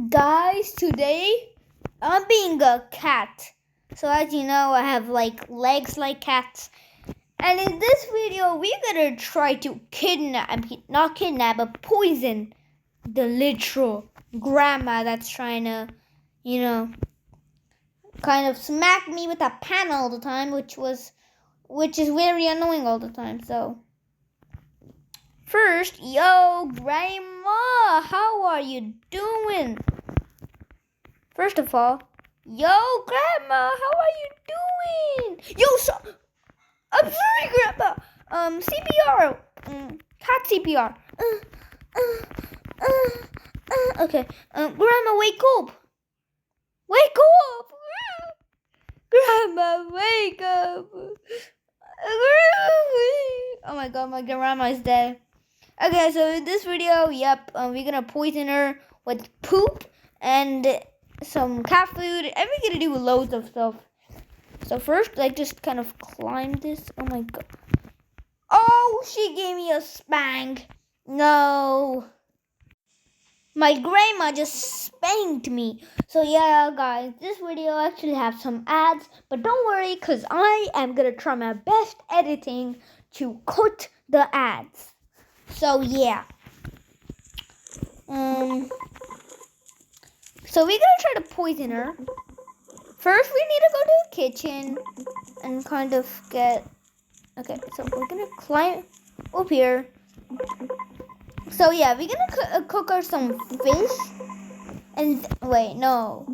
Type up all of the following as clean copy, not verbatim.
Guys, today I'm being a cat. So as you know, I have like legs like cats. And in this video, we're gonna try to not kidnap, but poison the literal grandma that's trying to, kind of smack me with a pan all the time, which is very annoying all the time. So first, yo, grandma, how are you doing? First of all, yo, grandma, how are you doing? Yo, I'm sorry, grandma. CPR. Cat CPR. Okay. Grandma, wake up. Wake up. Grandma, wake up. Oh my god, my grandma is dead. Okay, so in this video, we're gonna poison her with poop and some cat food, and we're gonna do loads of stuff. So first, just kind of climb this. Oh my god. Oh, she gave me a spank. No. My grandma just spanked me. So yeah, guys, this video actually have some ads, but don't worry, because I am gonna try my best editing to cut the ads. So yeah. So we're gonna try to poison her. First, we need to go to the kitchen and kind of get... Okay, so we're gonna climb up here. So yeah, we're gonna cook her some fish. And wait, no.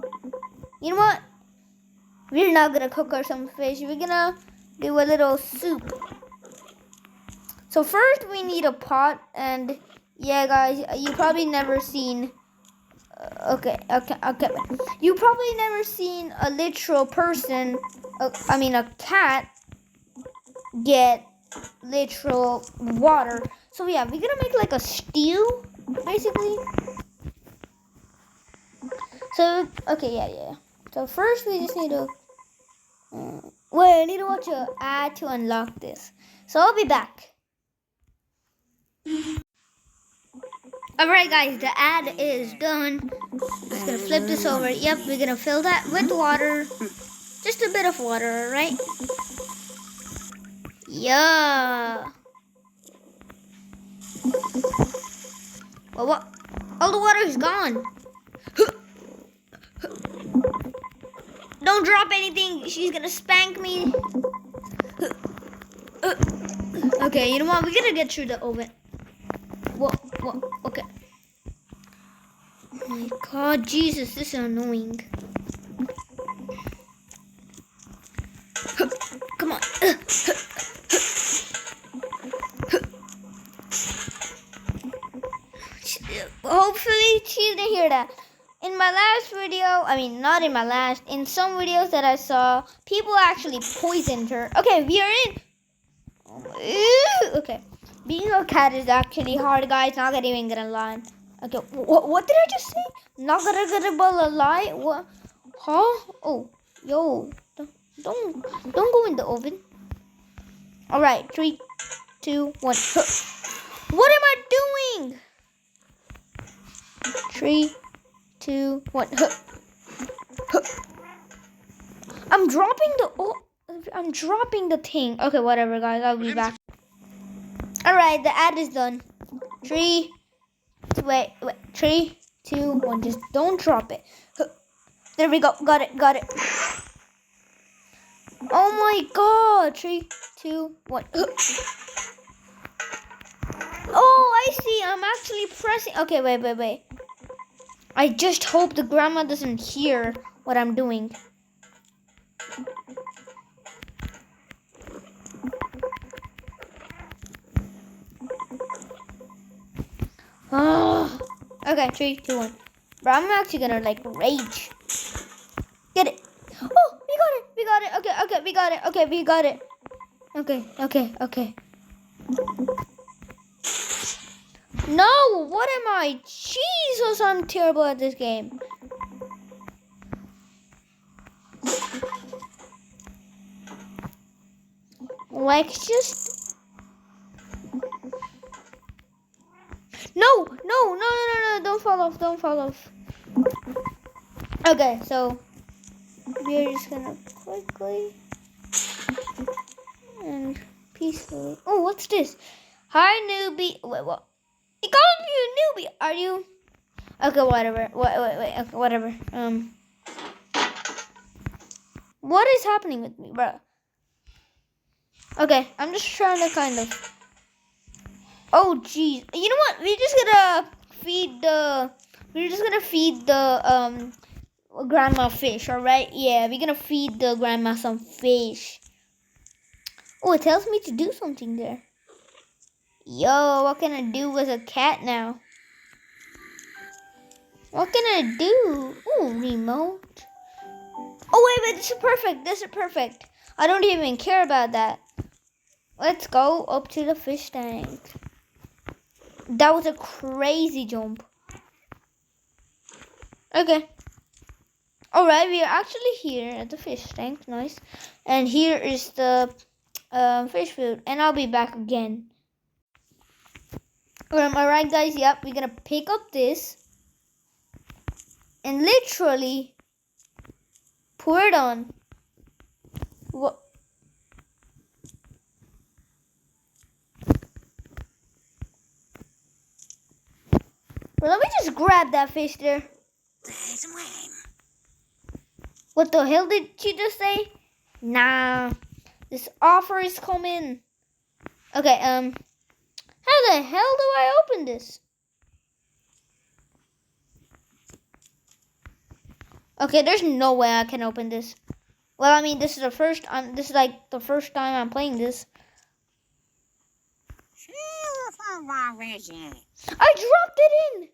You know what? We're not gonna cook her some fish. We're gonna do a little soup. So first, we need a pot. And yeah, guys, you probably never seen... Okay. You probably never seen a literal person, a cat, get literal water. So yeah, we're gonna make like a stew, basically. So, okay, yeah. So first we just need to... wait, I need to watch an ad to unlock this. So I'll be back. Alright guys, the ad is done. Just gonna flip this over. Yep, we're gonna fill that with water. Just a bit of water, right? Yeah. Well, what? All the water is gone. Don't drop anything. She's gonna spank me. Okay, you know what? We're gonna get through the oven. Whoa, okay. Oh my god, Jesus, this is annoying. Come on. Hopefully she didn't hear that. In my last video, in some videos that I saw, people actually poisoned her. Okay, we are in. Okay. Being a cat is actually hard, guys. Not even gonna lie. Okay, what did I just say? Not gonna lie? What? Huh? Oh, yo, don't go in the oven. All right, 3, 2, 1. What am I doing? 3, 2, 1. I'm dropping the thing. Okay, whatever, guys. I'll be back. All right, the ad is done. 3, 3, 2, 1. Just don't drop it. There we go. Got it. Oh my god. 3, 2, 1. Oh, I see. I'm actually pressing. Okay, wait. I just hope the grandma doesn't hear what I'm doing. Okay, 3, 2, 1. Bro, I'm actually gonna rage. Get it. Oh, we got it. Okay, we got it. Okay. No, what am I? Jesus, I'm terrible at this game. No, no, no, no, no, no, don't fall off, don't fall off. Okay, so we're just gonna quickly and peacefully. Oh, what's this? Hi, newbie. Wait, what? He called you a newbie. Are you? Okay, whatever. Wait. Okay, whatever. What is happening with me, bro? Okay, I'm just trying to kind of. Oh, jeez. You know what? We're just gonna feed the. We're just gonna feed the grandma fish. All right? Yeah, we're gonna feed the grandma some fish. Oh, it tells me to do something there. Yo, what can I do as a cat now? What can I do? Oh, remote. Oh, wait, this is perfect. This is perfect. I don't even care about that. Let's go up to the fish tank. That was a crazy jump. Okay. Alright, we are actually here at the fish tank. Nice. And here is the fish food. And I'll be back again. Alright, guys. Yep, we're going to pick up this. And literally pour it on. What? Well, let me just grab that fish there. What the hell did you just say? Nah, this offer is coming. Okay, how the hell do I open this? Okay, there's no way I can open this. Well, I mean, this is the first. This is like the first time I'm playing this. I dropped it in.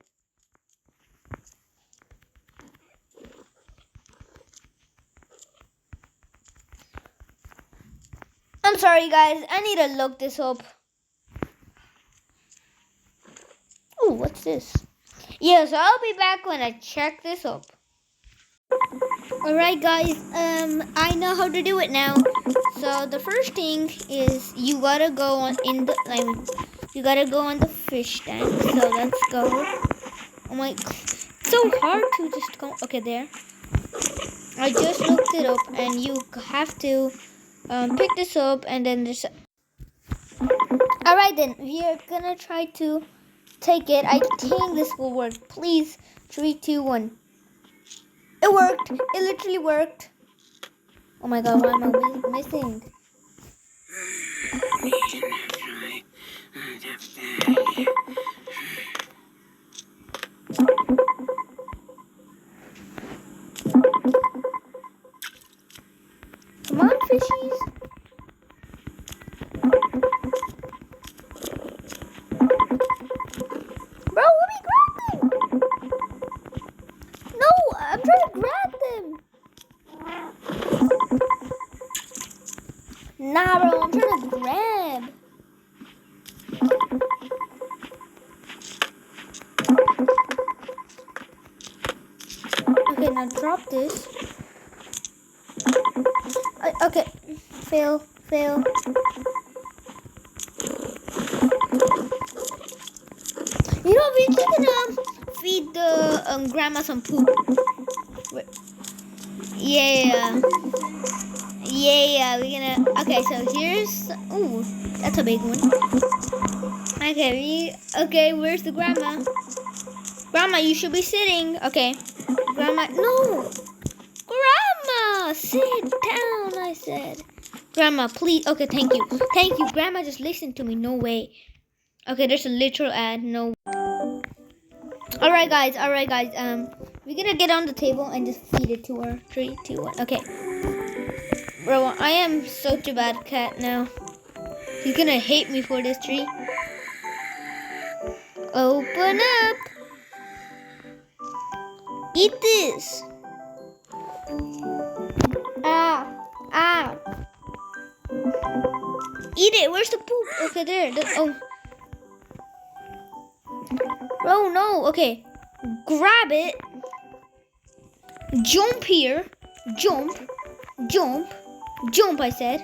I'm sorry, guys. I need to look this up. Oh, what's this? Yeah, so I'll be back when I check this up. Alright, guys. I know how to do it now. So the first thing is you gotta go on in the you gotta go on the fish tank. So let's go. Oh my, it's so hard to just go. Okay, there. I just looked it up, and you have to pick this up, and then there's. Alright, then we are gonna try to take it. I think this will work. Please, 3, 2, 1. It worked. It literally worked. Oh my god, why am I missing? Come on, fishies. Bro, what are you grabbing? No, I'm trying to grab them. Nah, bro, I'm trying to grab. Okay, now drop this. Okay, fail. You know, we're just gonna feed the grandma some poop. Wait. Yeah, we're gonna. Okay, so here's. Ooh, that's a big one. Okay, where's the grandma? Grandma, you should be sitting. Okay, grandma, no. Grandma, sit down, I said. Grandma, please. Okay, thank you. Grandma, just listen to me. No way. Okay, there's a literal ad. No. Alright, guys. We're gonna get on the table and just feed it to her. 3, 2, 1. Okay. Bro, I am such a bad cat now. He's gonna hate me for this tree. Open up. Eat this. Ah. Eat it. Where's the poop? Okay, there. Oh. Bro, no. Okay. Grab it. Jump here. Jump, I said.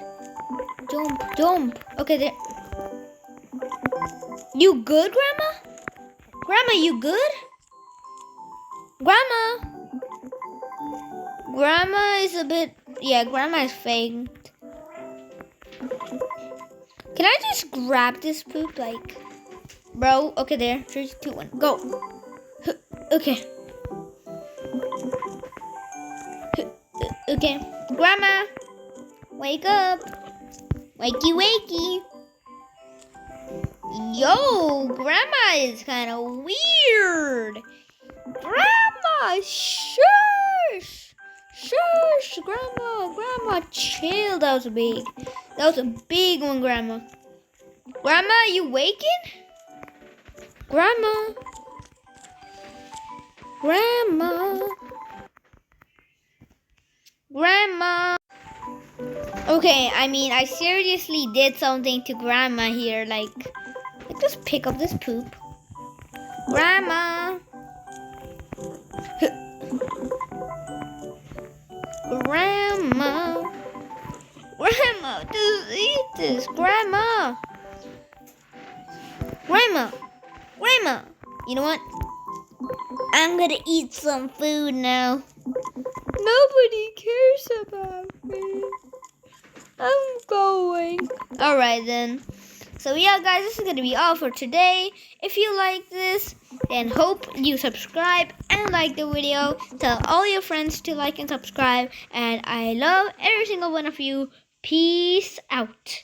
Jump. Okay, there. You good, Grandma? Grandma, you good? Grandma? Grandma is a bit... Yeah, Grandma is faint. Can I just grab this poop? Like... Bro, okay, there. 3, 2, 1, go. Okay. Okay. Grandma, wake up. Wakey, wakey. Yo, Grandma is kind of weird. Grandma, shush. Shush, Grandma. Grandma, chill. That was a big one, Grandma. Grandma, you waking? Grandma. Grandma. Grandma. Okay, I mean, I seriously did something to Grandma here. Like just pick up this poop. Grandma. Grandma. Grandma, just eat this. Grandma. Grandma. Grandma. You know what? I'm gonna eat some food now. Nobody cares about me. I'm going. Alright then. So yeah guys, this is gonna be all for today. If you like this, then hope you subscribe and like the video. Tell all your friends to like and subscribe. And I love every single one of you. Peace out.